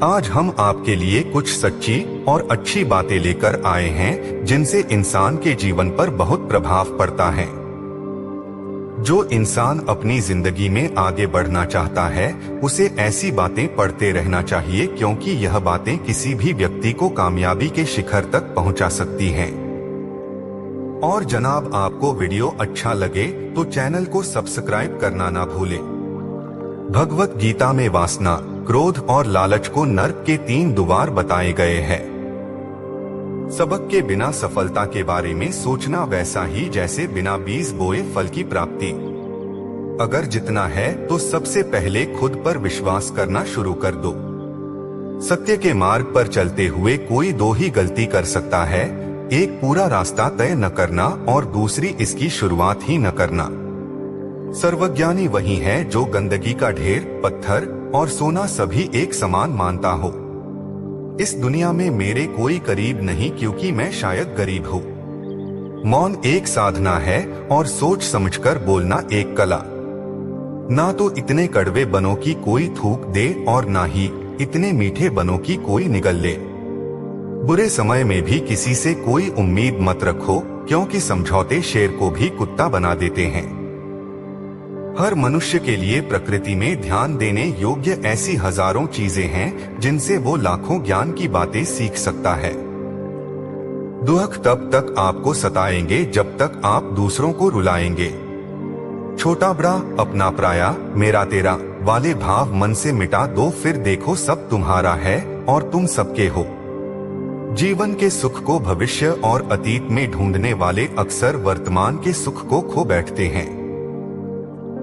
आज हम आपके लिए कुछ सच्ची और अच्छी बातें लेकर आए हैं जिनसे इंसान के जीवन पर बहुत प्रभाव पड़ता है। जो इंसान अपनी जिंदगी में आगे बढ़ना चाहता है उसे ऐसी बातें पढ़ते रहना चाहिए, क्योंकि यह बातें किसी भी व्यक्ति को कामयाबी के शिखर तक पहुंचा सकती हैं। और जनाब, आपको वीडियो अच्छा लगे तो चैनल को सब्सक्राइब करना ना भूलें। भगवत गीता में वासना, क्रोध और लालच को नर्क के 3 द्वार बताए गए हैं। सबक के बिना सफलता के बारे में सोचना वैसा ही जैसे बिना बीज बोए फल की प्राप्ति। अगर जितना है तो सबसे पहले खुद पर विश्वास करना शुरू कर दो। सत्य के मार्ग पर चलते हुए कोई 2 ही गलती कर सकता है, एक पूरा रास्ता तय न करना और दूसरी इसकी शुरुआत ही न करना। सर्वज्ञानी वही है जो गंदगी का ढेर, पत्थर और सोना सभी एक समान मानता हो। इस दुनिया में मेरे कोई करीब नहीं, क्योंकि मैं शायद गरीब हूँ। मौन एक साधना है और सोच समझकर बोलना एक कला। ना तो इतने कड़वे बनो कि कोई थूक दे और ना ही इतने मीठे बनो कि कोई निगल ले। बुरे समय में भी किसी से कोई उम्मीद मत रखो, क्योंकि समझौते शेर को भी कुत्ता बना देते हैं। हर मनुष्य के लिए प्रकृति में ध्यान देने योग्य ऐसी हजारों चीजें हैं जिनसे वो लाखों ज्ञान की बातें सीख सकता है। दुख तब तक आपको सताएंगे जब तक आप दूसरों को रुलाएंगे। छोटा बड़ा, अपना पराया, मेरा तेरा वाले भाव मन से मिटा दो, फिर देखो सब तुम्हारा है और तुम सबके हो। जीवन के सुख को भविष्य और अतीत में ढूंढने वाले अक्सर वर्तमान के सुख को खो बैठते हैं।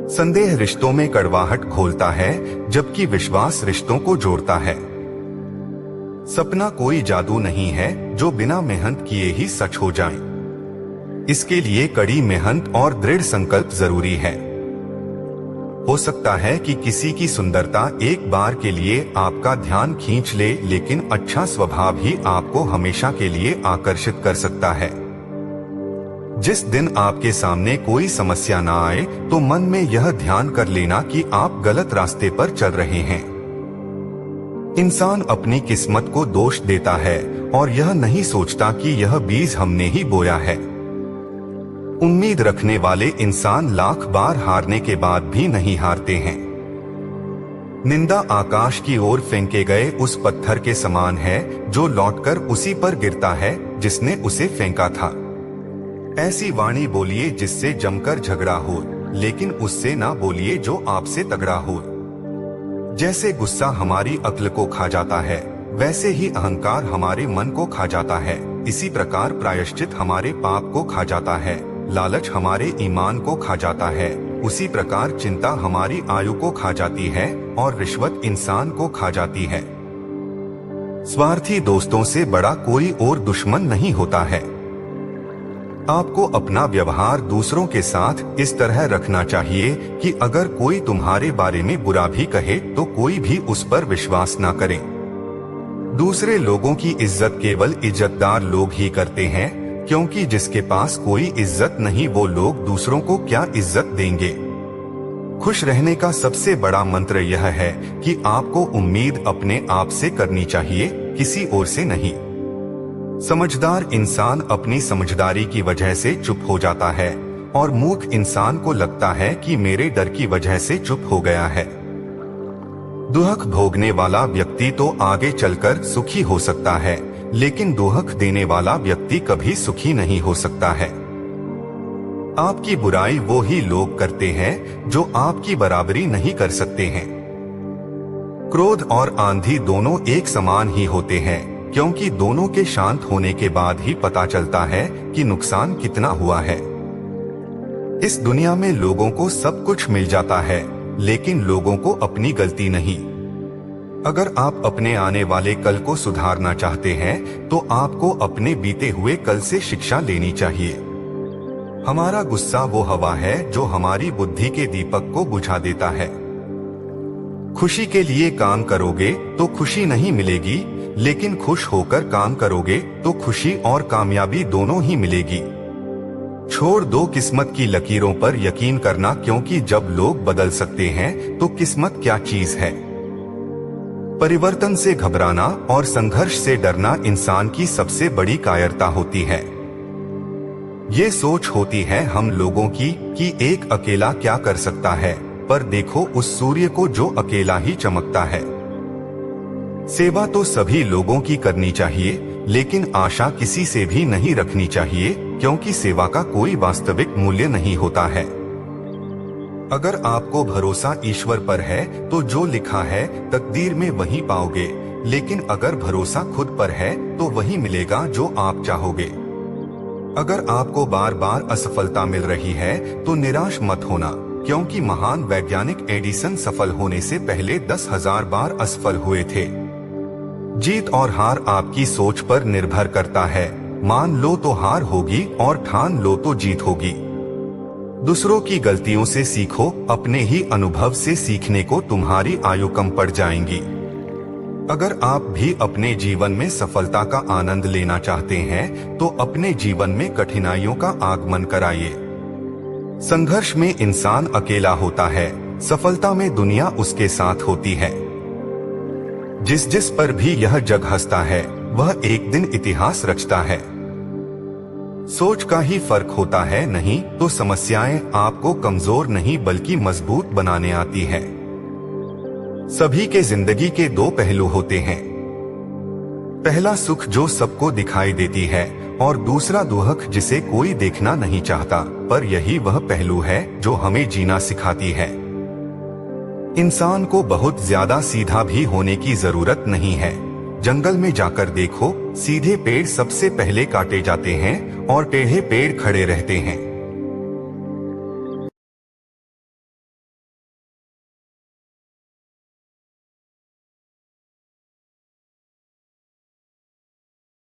संदेह रिश्तों में कड़वाहट घोलता है, जबकि विश्वास रिश्तों को जोड़ता है। सपना कोई जादू नहीं है जो बिना मेहनत किए ही सच हो जाए। इसके लिए कड़ी मेहनत और दृढ़ संकल्प जरूरी है। हो सकता है कि किसी की सुंदरता एक बार के लिए आपका ध्यान खींच ले, लेकिन अच्छा स्वभाव ही आपको हमेशा के लिए आकर्षित कर सकता है। जिस दिन आपके सामने कोई समस्या ना आए तो मन में यह ध्यान कर लेना कि आप गलत रास्ते पर चल रहे हैं। इंसान अपनी किस्मत को दोष देता है और यह नहीं सोचता कि यह बीज हमने ही बोया है। उम्मीद रखने वाले इंसान लाख बार हारने के बाद भी नहीं हारते हैं। निंदा आकाश की ओर फेंके गए उस पत्थर के समान है जो लौटकर उसी पर गिरता है जिसने उसे फेंका था। ऐसी वाणी बोलिए जिससे जमकर झगड़ा हो, लेकिन उससे ना बोलिए जो आपसे तगड़ा हो। जैसे गुस्सा हमारी अक्ल को खा जाता है, वैसे ही अहंकार हमारे मन को खा जाता है। इसी प्रकार प्रायश्चित हमारे पाप को खा जाता है, लालच हमारे ईमान को खा जाता है। उसी प्रकार चिंता हमारी आयु को खा जाती है और रिश्वत इंसान को खा जाती है। स्वार्थी दोस्तों से बड़ा कोई और दुश्मन नहीं होता है। आपको अपना व्यवहार दूसरों के साथ इस तरह रखना चाहिए कि अगर कोई तुम्हारे बारे में बुरा भी कहे तो कोई भी उस पर विश्वास ना करे। दूसरे लोगों की इज्जत केवल इज्जतदार लोग ही करते हैं, क्योंकि जिसके पास कोई इज्जत नहीं वो लोग दूसरों को क्या इज्जत देंगे। खुश रहने का सबसे बड़ा मंत्र यह है कि आपको उम्मीद अपने आप से करनी चाहिए, किसी और से नहीं। समझदार इंसान अपनी समझदारी की वजह से चुप हो जाता है और मूर्ख इंसान को लगता है कि मेरे डर की वजह से चुप हो गया है। दुख भोगने वाला व्यक्ति तो आगे चलकर सुखी हो सकता है, लेकिन दुख देने वाला व्यक्ति कभी सुखी नहीं हो सकता है। आपकी बुराई वो ही लोग करते हैं जो आपकी बराबरी नहीं कर सकते हैं। क्रोध और आंधी दोनों एक समान ही होते हैं, क्योंकि दोनों के शांत होने के बाद ही पता चलता है कि नुकसान कितना हुआ है। इस दुनिया में लोगों को सब कुछ मिल जाता है, लेकिन लोगों को अपनी गलती नहीं। अगर आप अपने आने वाले कल को सुधारना चाहते हैं तो आपको अपने बीते हुए कल से शिक्षा लेनी चाहिए। हमारा गुस्सा वो हवा है जो हमारी बुद्धि के दीपक को बुझा देता है। खुशी के लिए काम करोगे तो खुशी नहीं मिलेगी, लेकिन खुश होकर काम करोगे तो खुशी और कामयाबी दोनों ही मिलेगी। छोड़ दो किस्मत की लकीरों पर यकीन करना, क्योंकि जब लोग बदल सकते हैं तो किस्मत क्या चीज है। परिवर्तन से घबराना और संघर्ष से डरना इंसान की सबसे बड़ी कायरता होती है। ये सोच होती है हम लोगों की कि एक अकेला क्या कर सकता है, पर देखो उस सूर्य को जो अकेला ही चमकता है। सेवा तो सभी लोगों की करनी चाहिए, लेकिन आशा किसी से भी नहीं रखनी चाहिए, क्योंकि सेवा का कोई वास्तविक मूल्य नहीं होता है। अगर आपको भरोसा ईश्वर पर है तो जो लिखा है तकदीर में वही पाओगे, लेकिन अगर भरोसा खुद पर है तो वही मिलेगा जो आप चाहोगे। अगर आपको बार बार असफलता मिल रही है तो निराश मत होना, क्योंकि महान वैज्ञानिक एडिसन सफल होने से पहले 10,000 बार असफल हुए थे। जीत और हार आपकी सोच पर निर्भर करता है। मान लो तो हार होगी और ठान लो तो जीत होगी। दूसरों की गलतियों से सीखो, अपने ही अनुभव से सीखने को तुम्हारी आयु कम पड़ जाएंगी। अगर आप भी अपने जीवन में सफलता का आनंद लेना चाहते हैं तो अपने जीवन में कठिनाइयों का आगमन कराइए। संघर्ष में इंसान अकेला होता है, सफलता में दुनिया उसके साथ होती है। जिस पर भी यह जग हंसता है वह एक दिन इतिहास रचता है। सोच का ही फर्क होता है, नहीं तो समस्याएं आपको कमजोर नहीं बल्कि मजबूत बनाने आती है। सभी के जिंदगी के दो पहलू होते हैं। पहला सुख जो सबको दिखाई देती है और दूसरा दुख जिसे कोई देखना नहीं चाहता, पर यही वह पहलू है जो हमें जीना सिखाती है। इंसान को बहुत ज्यादा सीधा भी होने की जरूरत नहीं है। जंगल में जाकर देखो, सीधे पेड़ सबसे पहले काटे जाते हैं और टेढ़े पेड़ खड़े रहते हैं।